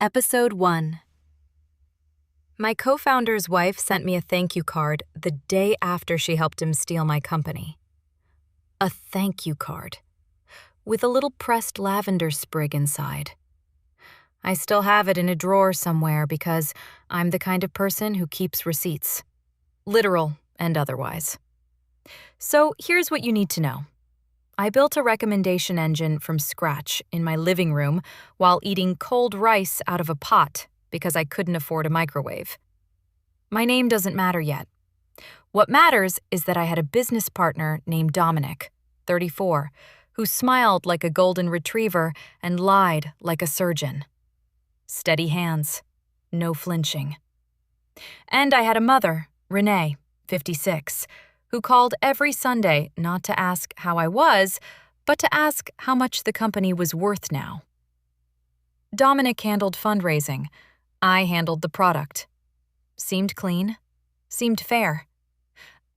Episode 1. My co-founder's wife sent me a thank you card the day after she helped him steal my company. A thank you card, with a little pressed lavender sprig inside. I still have it in a drawer somewhere because I'm the kind of person who keeps receipts, literal and otherwise. So here's what you need to know. I built a recommendation engine from scratch in my living room while eating cold rice out of a pot because I couldn't afford a microwave. My name doesn't matter yet. What matters is that I had a business partner named Dominic, 34, who smiled like a golden retriever and lied like a surgeon. Steady hands, no flinching. And I had a mother, Renee, 56, who called every Sunday not to ask how I was, but to ask how much the company was worth now. Dominic handled fundraising. I handled the product. Seemed clean. Seemed fair.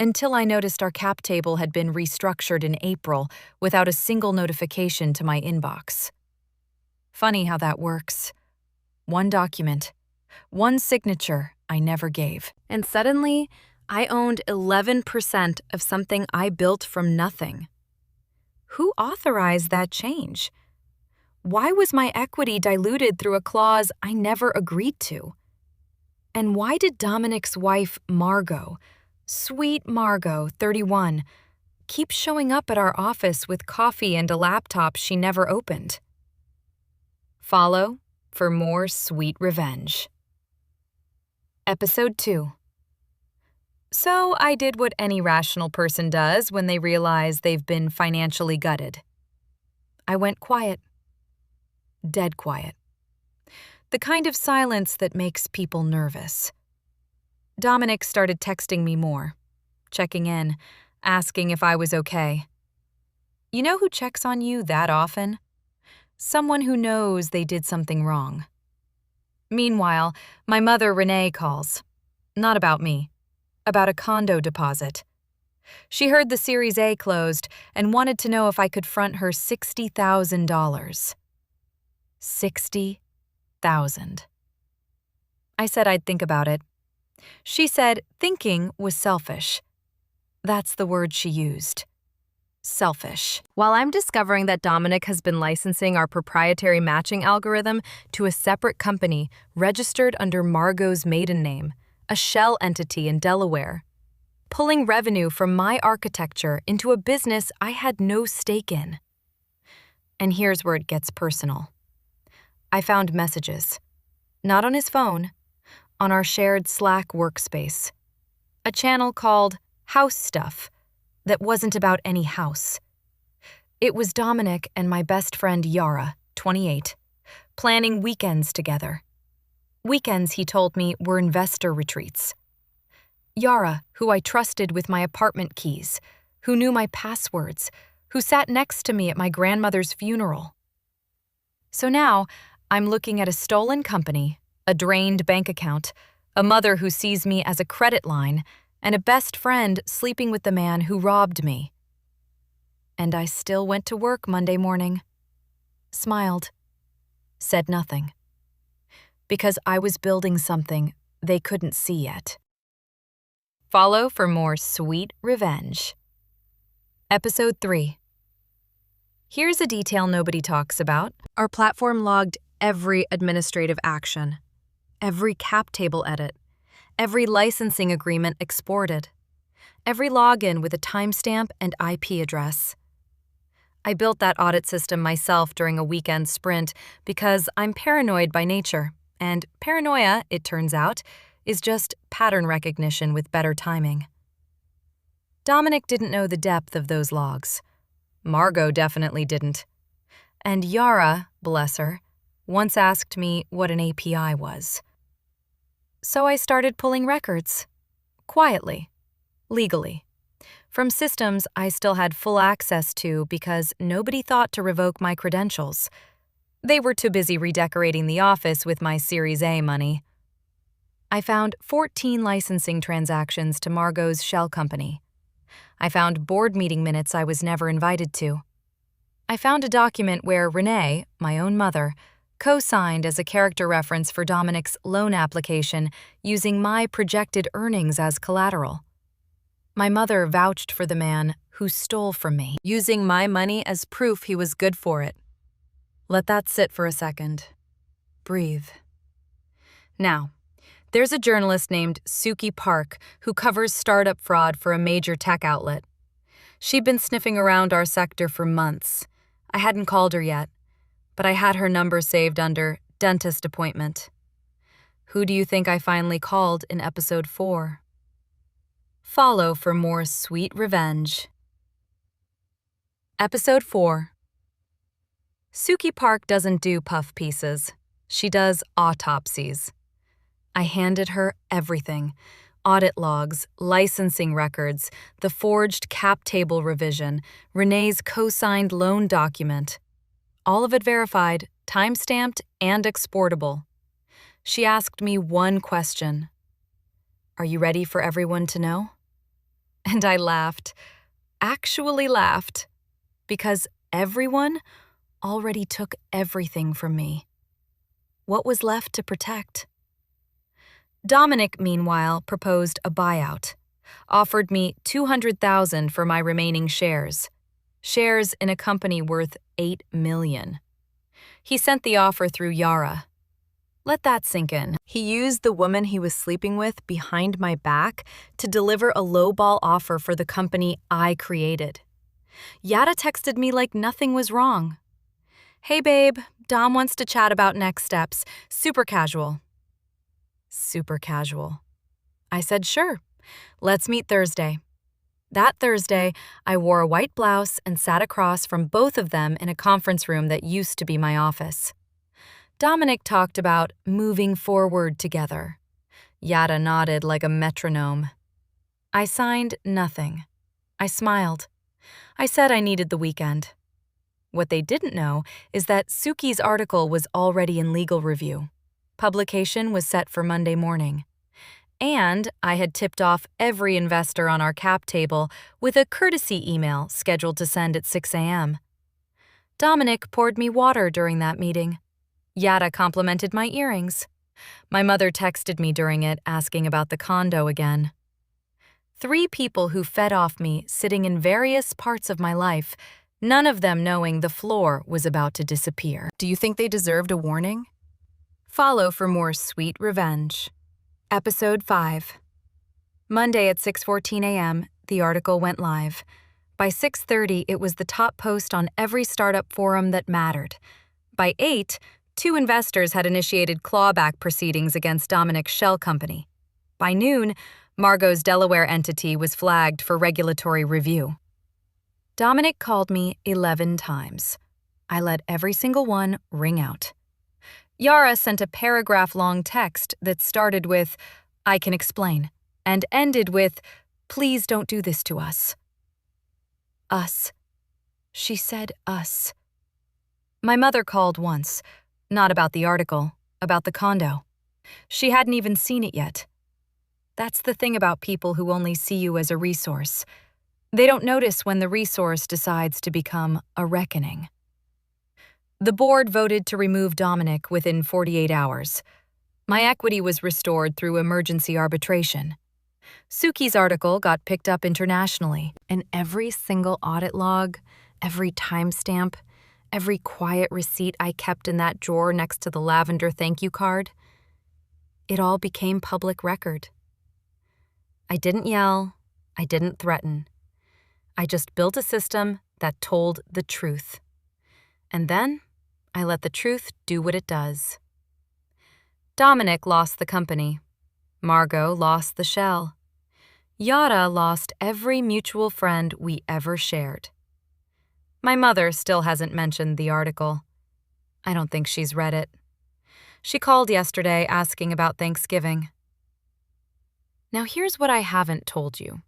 Until I noticed our cap table had been restructured in April without a single notification to my inbox. Funny how that works. One document, one signature I never gave. And suddenly, I owned 11% of something I built from nothing. Who authorized that change? Why was my equity diluted through a clause I never agreed to? And why did Dominic's wife, Margot, sweet Margot, 31, keep showing up at our office with coffee and a laptop she never opened? Follow for more sweet revenge. Episode 2. So I did what any rational person does when they realize they've been financially gutted. I went quiet. Dead quiet. The kind of silence that makes people nervous. Dominic started texting me more, checking in, asking if I was okay. You know who checks on you that often? Someone who knows they did something wrong. Meanwhile, my mother, Renee, calls. Not about me. About a condo deposit. She heard the Series A closed and wanted to know if I could front her $60,000. $60,000. I said I'd think about it. She said thinking was selfish. That's the word she used. Selfish. While I'm discovering that Dominic has been licensing our proprietary matching algorithm to a separate company registered under Margot's maiden name, a shell entity in Delaware, pulling revenue from my architecture into a business I had no stake in. And here's where it gets personal. I found messages, not on his phone, on our shared Slack workspace, a channel called House Stuff that wasn't about any house. It was Dominic and my best friend Yara, 28, planning weekends together. Weekends, he told me, were investor retreats. Yara, who I trusted with my apartment keys, who knew my passwords, who sat next to me at my grandmother's funeral. So now, I'm looking at a stolen company, a drained bank account, a mother who sees me as a credit line, and a best friend sleeping with the man who robbed me. And I still went to work Monday morning, smiled, said nothing. Because I was building something they couldn't see yet. Follow for more sweet revenge. Episode 3. Here's a detail nobody talks about. Our platform logged every administrative action, every cap table edit, every licensing agreement exported, every login with a timestamp and IP address. I built that audit system myself during a weekend sprint because I'm paranoid by nature. And paranoia, it turns out, is just pattern recognition with better timing. Dominic didn't know the depth of those logs. Margot definitely didn't. And Yara, bless her, once asked me what an API was. So I started pulling records. Quietly. Legally. From systems I still had full access to because nobody thought to revoke my credentials. They were too busy redecorating the office with my Series A money. I found 14 licensing transactions to Margot's shell company. I found board meeting minutes I was never invited to. I found a document where Renee, my own mother, co-signed as a character reference for Dominic's loan application using my projected earnings as collateral. My mother vouched for the man who stole from me, using my money as proof he was good for it. Let that sit for a second. Breathe. Now, there's a journalist named Suki Park who covers startup fraud for a major tech outlet. She'd been sniffing around our sector for months. I hadn't called her yet, but I had her number saved under dentist appointment. Who do you think I finally called in episode 4? Follow for more sweet revenge. Episode 4. Suki Park doesn't do puff pieces. She does autopsies. I handed her everything: audit logs, licensing records, the forged cap table revision, Renee's co-signed loan document. All of it verified, time-stamped, and exportable. She asked me one question. Are you ready for everyone to know? And I laughed. Actually laughed. Because everyone already took everything from me. What was left to protect? Dominic, meanwhile, proposed a buyout, offered me $200,000 for my remaining shares in a company worth $8 million. He sent the offer through Yara. Let that sink in. He used the woman he was sleeping with behind my back to deliver a lowball offer for the company I created. Yara texted me like nothing was wrong. Hey babe, Dom wants to chat about next steps. Super casual. Super casual. I said sure. Let's meet Thursday. That Thursday, I wore a white blouse and sat across from both of them in a conference room that used to be my office. Dominic talked about moving forward together. Yara nodded like a metronome. I signed nothing. I smiled. I said I needed the weekend. What they didn't know is that Suki's article was already in legal review. Publication was set for Monday morning. And I had tipped off every investor on our cap table with a courtesy email scheduled to send at 6 a.m. Dominic poured me water during that meeting. Yara complimented my earrings. My mother texted me during it asking about the condo again. 3 people who fed off me sitting in various parts of my life, none of them knowing the floor was about to disappear. Do you think they deserved a warning? Follow for more sweet revenge. Episode 5. Monday at 6:14 a.m., the article went live. By 6:30, it was the top post on every startup forum that mattered. By 8, 2 investors had initiated clawback proceedings against Dominic's shell company. By noon, Margot's Delaware entity was flagged for regulatory review. Dominic called me 11 times. I let every single one ring out. Yara sent a paragraph-long text that started with, "I can explain," and ended with, "Please don't do this to us." Us. She said us. My mother called once, not about the article, about the condo. She hadn't even seen it yet. That's the thing about people who only see you as a resource. They don't notice when the resource decides to become a reckoning. The board voted to remove Dominic within 48 hours. My equity was restored through emergency arbitration. Suki's article got picked up internationally, and every single audit log, every timestamp, every quiet receipt I kept in that drawer next to the lavender thank you card, it all became public record. I didn't yell, I didn't threaten. I just built a system that told the truth. And then I let the truth do what it does. Dominic lost the company. Margot lost the shell. Yara lost every mutual friend we ever shared. My mother still hasn't mentioned the article. I don't think she's read it. She called yesterday asking about Thanksgiving. Now here's what I haven't told you.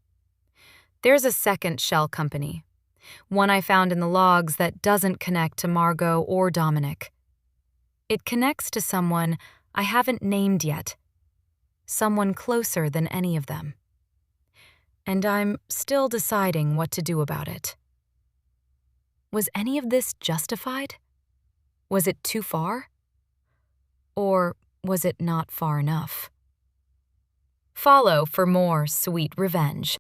There's a second shell company, one I found in the logs that doesn't connect to Margot or Dominic. It connects to someone I haven't named yet, someone closer than any of them. And I'm still deciding what to do about it. Was any of this justified? Was it too far? Or was it not far enough? Follow for more sweet revenge.